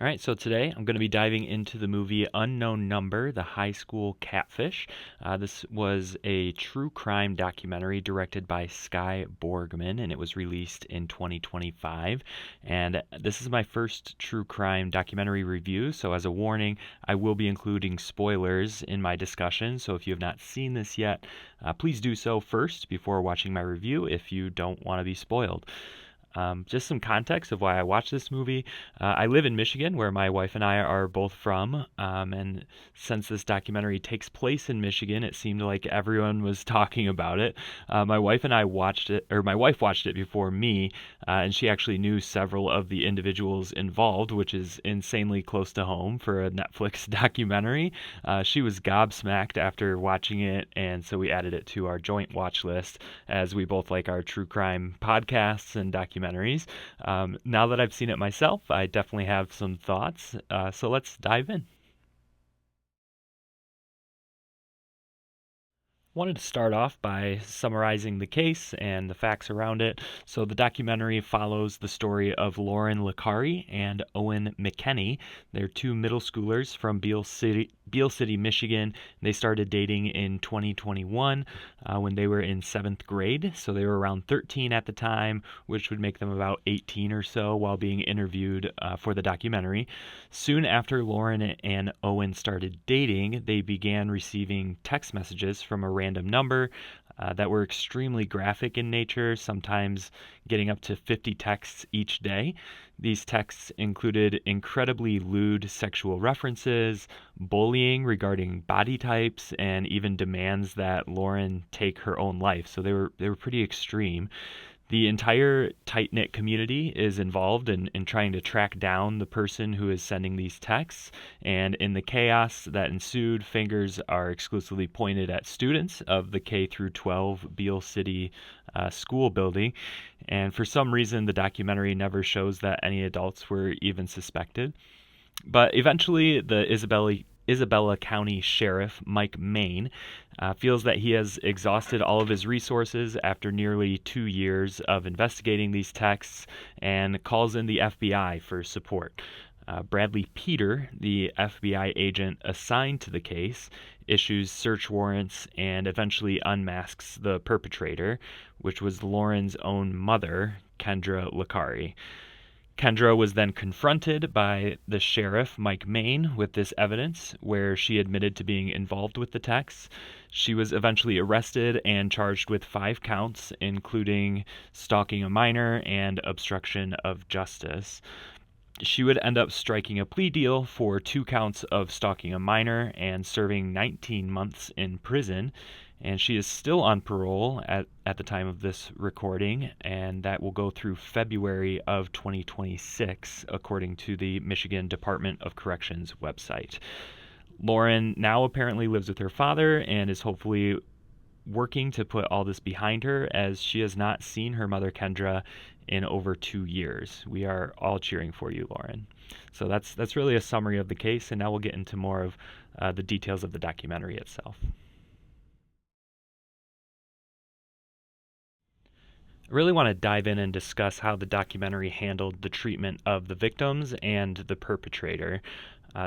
All right, so today I'm going to be diving into the movie Unknown Number, the high school Catfish. This was a true crime documentary directed by Sky Borgman, and it was released in 2025. And this is my first true crime documentary review, so as a warning, I will be including spoilers in my discussion. So if you have not seen this yet, please do so first before watching my review if you don't want to be spoiled. Just some context of why I watched this movie. I live in Michigan, where my wife and I are both from. And since this documentary takes place in Michigan, it seemed like everyone was talking about it. My wife and I watched it, or my wife watched it before me, and she actually knew several of the individuals involved, which is insanely close to home for a Netflix documentary. She was gobsmacked after watching it, and so we added it to our joint watch list as we both like our true crime podcasts and documentaries. Now that I've seen it myself, I definitely have some thoughts. So let's dive in. Wanted to start off by summarizing the case and the facts around it. So, the documentary follows the story of Lauren Licari and Owen McKenney. They're two middle schoolers from Beale City, Michigan. They started dating in 2021 when they were in seventh grade. So, they were around 13 at the time, which would make them about 18 or so while being interviewed for the documentary. Soon after Lauren and Owen started dating, they began receiving text messages from a random number that were extremely graphic in nature, sometimes getting up to 50 texts each day. These texts included incredibly lewd sexual references, bullying regarding body types, and even demands that Lauren take her own life. So they were pretty extreme. The entire tight knit community is involved in trying to track down the person who is sending these texts. And in the chaos that ensued, fingers are exclusively pointed at students of the K through 12 Beale City school building. And for some reason, the documentary never shows that any adults were even suspected. But eventually, the Isabella County Sheriff Mike Main feels that he has exhausted all of his resources after nearly 2 years of investigating these texts and calls in the FBI for support. Bradley Peter, the FBI agent assigned to the case, issues search warrants and eventually unmasks the perpetrator, which was Lauren's own mother, Kendra Licari. Kendra was then confronted by the sheriff, Mike Main, with this evidence where she admitted to being involved with the texts. She was eventually arrested and charged with 5 counts, including stalking a minor and obstruction of justice. She would end up striking a plea deal for 2 counts of stalking a minor and serving 19 months in prison. And she is still on parole at the time of this recording, and that will go through February of 2026, according to the Michigan Department of Corrections website. Lauren now apparently lives with her father and is hopefully working to put all this behind her, as she has not seen her mother Kendra in over 2 years. We are all cheering for you, Lauren. So that's really a summary of the case, and now we'll get into more of the details of the documentary itself. I really want to dive in and discuss how the documentary handled the treatment of the victims and the perpetrator.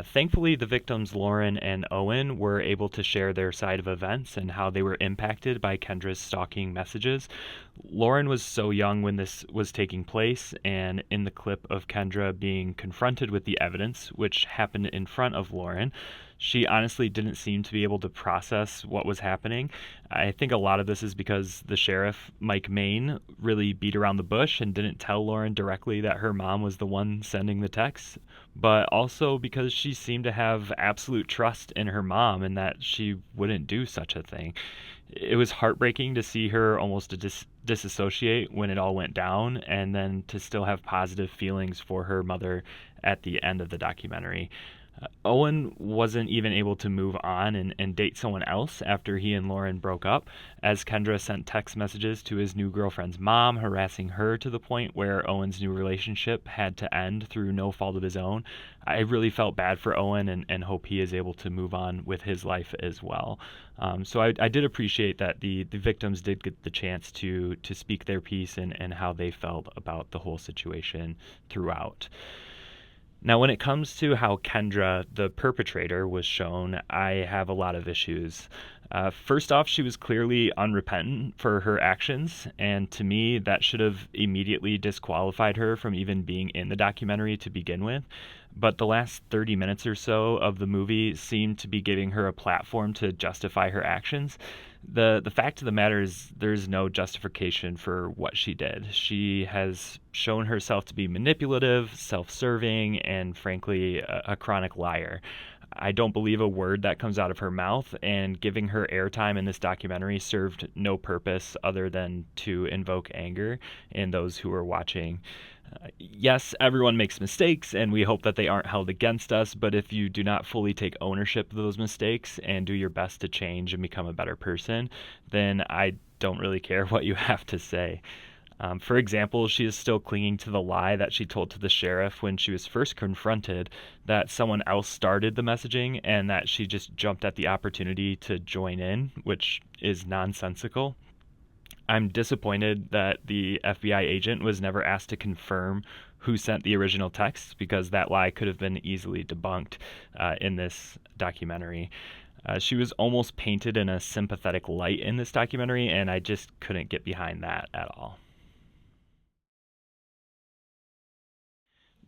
Thankfully, the victims, Lauren and Owen, were able to share their side of events and how they were impacted by Kendra's stalking messages. Lauren was so young when this was taking place, and in the clip of Kendra being confronted with the evidence, which happened in front of Lauren, she honestly didn't seem to be able to process what was happening. I think a lot of this is because the sheriff, Mike Main, really beat around the bush and didn't tell Lauren directly that her mom was the one sending the texts, but also because she seemed to have absolute trust in her mom and that she wouldn't do such a thing. It was heartbreaking to see her almost disassociate when it all went down, and then to still have positive feelings for her mother at the end of the documentary. Owen wasn't even able to move on and date someone else after he and Lauren broke up, as Kendra sent text messages to his new girlfriend's mom, harassing her to the point where Owen's new relationship had to end through no fault of his own. I really felt bad for Owen and hope he is able to move on with his life as well. So I did appreciate that the victims did get the chance to speak their piece and how they felt about the whole situation throughout. Now, when it comes to how Kendra, the perpetrator, was shown, I have a lot of issues. First off, she was clearly unrepentant for her actions, and to me, that should have immediately disqualified her from even being in the documentary to begin with. But the last 30 minutes or so of the movie seemed to be giving her a platform to justify her actions. The fact of the matter is, there's no justification for what she did. She has shown herself to be manipulative, self serving, and frankly, a chronic liar. I don't believe a word that comes out of her mouth, and giving her airtime in this documentary served no purpose other than to invoke anger in those who were watching. Yes, everyone makes mistakes, and we hope that they aren't held against us, but if you do not fully take ownership of those mistakes and do your best to change and become a better person, then I don't really care what you have to say. For example, she is still clinging to the lie that she told to the sheriff when she was first confronted that someone else started the messaging and that she just jumped at the opportunity to join in, which is nonsensical. I'm disappointed that the FBI agent was never asked to confirm who sent the original text because that lie could have been easily debunked in this documentary. She was almost painted in a sympathetic light in this documentary, and I just couldn't get behind that at all.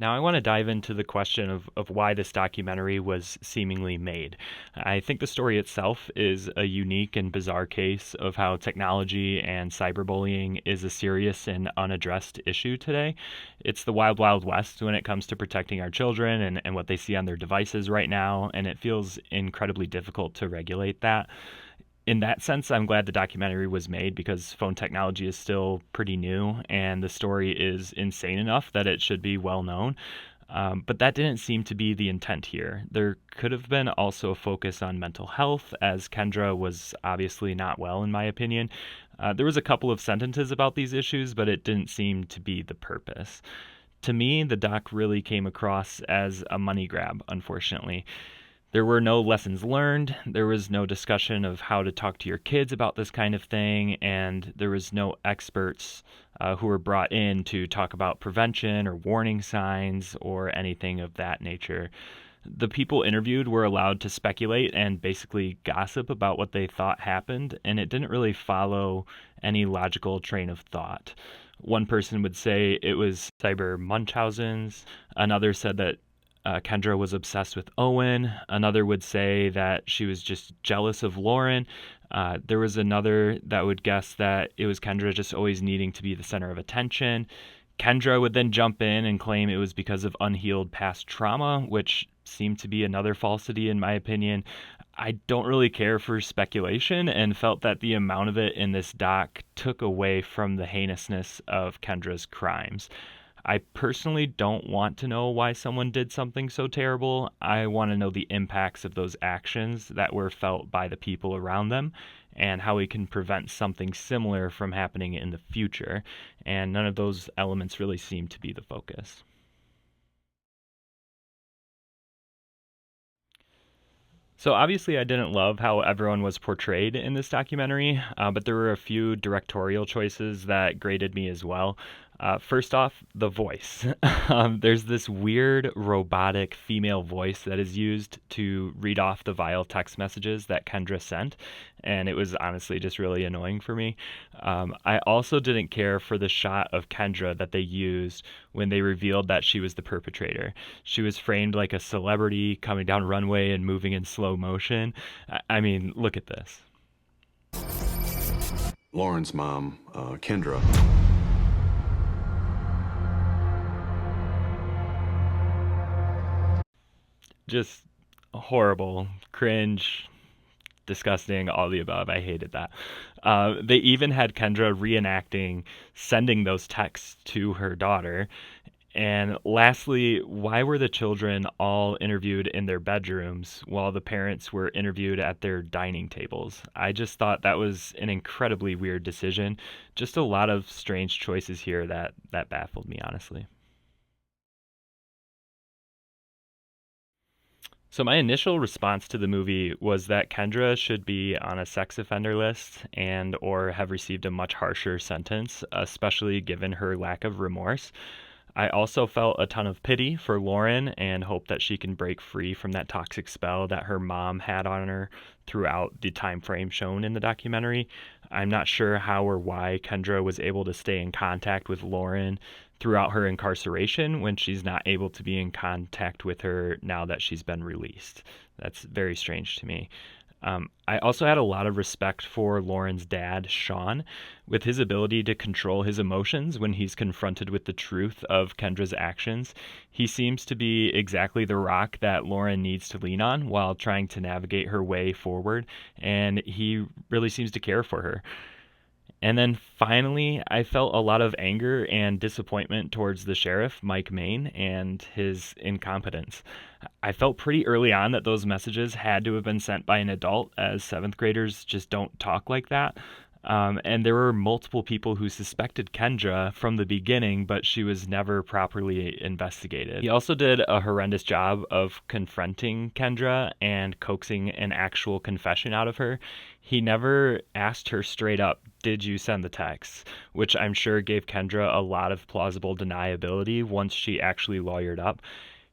Now, I want to dive into the question of why this documentary was seemingly made. I think the story itself is a unique and bizarre case of how technology and cyberbullying is a serious and unaddressed issue today. It's the wild, wild west when it comes to protecting our children and what they see on their devices right now, and it feels incredibly difficult to regulate that. In that sense, I'm glad the documentary was made because phone technology is still pretty new and the story is insane enough that it should be well known. But that didn't seem to be the intent here. There could have been also a focus on mental health, as Kendra was obviously not well, in my opinion. There was a couple of sentences about these issues, but it didn't seem to be the purpose. To me, the doc really came across as a money grab, unfortunately. There were no lessons learned, there was no discussion of how to talk to your kids about this kind of thing, and there was no experts who were brought in to talk about prevention or warning signs or anything of that nature. The people interviewed were allowed to speculate and basically gossip about what they thought happened, and it didn't really follow any logical train of thought. One person would say it was Cyber Munchausen's, another said that Kendra was obsessed with Owen. Another would say that she was just jealous of Lauren. There was another that would guess that it was Kendra just always needing to be the center of attention. Kendra would then jump in and claim it was because of unhealed past trauma, which seemed to be another falsity in my opinion. I don't really care for speculation and felt that the amount of it in this doc took away from the heinousness of Kendra's crimes. I personally don't want to know why someone did something so terrible. I want to know the impacts of those actions that were felt by the people around them and how we can prevent something similar from happening in the future. And none of those elements really seem to be the focus. So obviously, I didn't love how everyone was portrayed in this documentary, but there were a few directorial choices that grated me as well. First off, the voice. There's this weird robotic female voice that is used to read off the vile text messages that Kendra sent, and it was honestly just really annoying for me. I also didn't care for the shot of Kendra that they used when they revealed that she was the perpetrator. She was framed like a celebrity coming down a runway and moving in slow motion. I mean, look at this. Lauren's mom, Kendra. Just horrible, cringe, disgusting, all the above. I hated that. They even had Kendra reenacting sending those texts to her daughter. And lastly, why were the children all interviewed in their bedrooms while the parents were interviewed at their dining tables? I just thought that was an incredibly weird decision. Just a lot of strange choices here that baffled me, honestly. So my initial response to the movie was that Kendra should be on a sex offender list and or have received a much harsher sentence, especially given her lack of remorse. I also felt a ton of pity for Lauren and hope that she can break free from that toxic spell that her mom had on her throughout the time frame shown in the documentary. I'm not sure how or why Kendra was able to stay in contact with Lauren throughout her incarceration when she's not able to be in contact with her now that she's been released. That's very strange to me. I also had a lot of respect for Lauren's dad, Sean, with his ability to control his emotions when he's confronted with the truth of Kendra's actions. He seems to be exactly the rock that Lauren needs to lean on while trying to navigate her way forward, and he really seems to care for her. And then finally, I felt a lot of anger and disappointment towards the sheriff, Mike Main, and his incompetence. I felt pretty early on that those messages had to have been sent by an adult, as seventh graders just don't talk like that. And there were multiple people who suspected Kendra from the beginning, but she was never properly investigated. He also did a horrendous job of confronting Kendra and coaxing an actual confession out of her. He never asked her straight up, "Did you send the texts?" Which I'm sure gave Kendra a lot of plausible deniability once she actually lawyered up.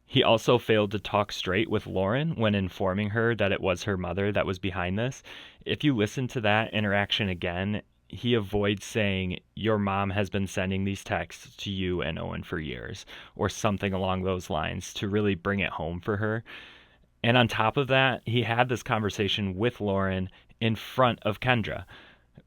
He also failed to talk straight with Lauren when informing her that it was her mother that was behind this. If you listen to that interaction again, he avoids saying, "Your mom has been sending these texts to you and Owen for years," or something along those lines to really bring it home for her. And on top of that, he had this conversation with Lauren in front of Kendra,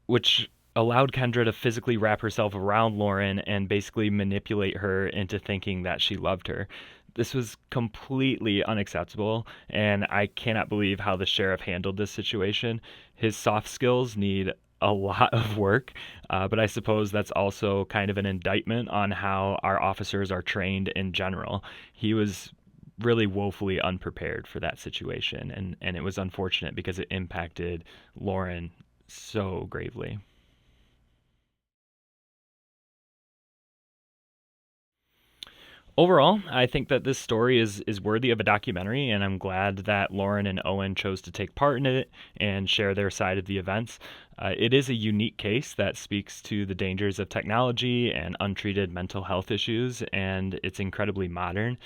which allowed Kendra to physically wrap herself around Lauren and basically manipulate her into thinking that she loved her. This was completely unacceptable, and I cannot believe how the sheriff handled this situation. His soft skills need a lot of work, but I suppose that's also kind of an indictment on how our officers are trained in general. He was really woefully unprepared for that situation, and it was unfortunate because it impacted Lauren so gravely. Overall, I think that this story is worthy of a documentary, and I'm glad that Lauren and Owen chose to take part in it and share their side of the events. It is a unique case that speaks to the dangers of technology and untreated mental health issues, and it's incredibly modern.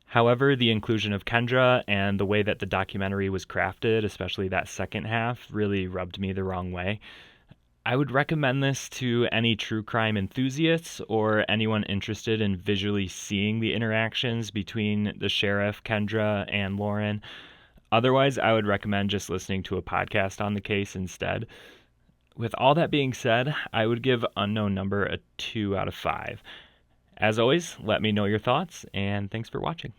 However, the inclusion of Kendra and the way that the documentary was crafted, especially that second half, really rubbed me the wrong way. I would recommend this to any true crime enthusiasts or anyone interested in visually seeing the interactions between the sheriff, Kendra, and Lauren. Otherwise, I would recommend just listening to a podcast on the case instead. With all that being said, I would give Unknown Number a 2 out of 5. As always, let me know your thoughts, and thanks for watching.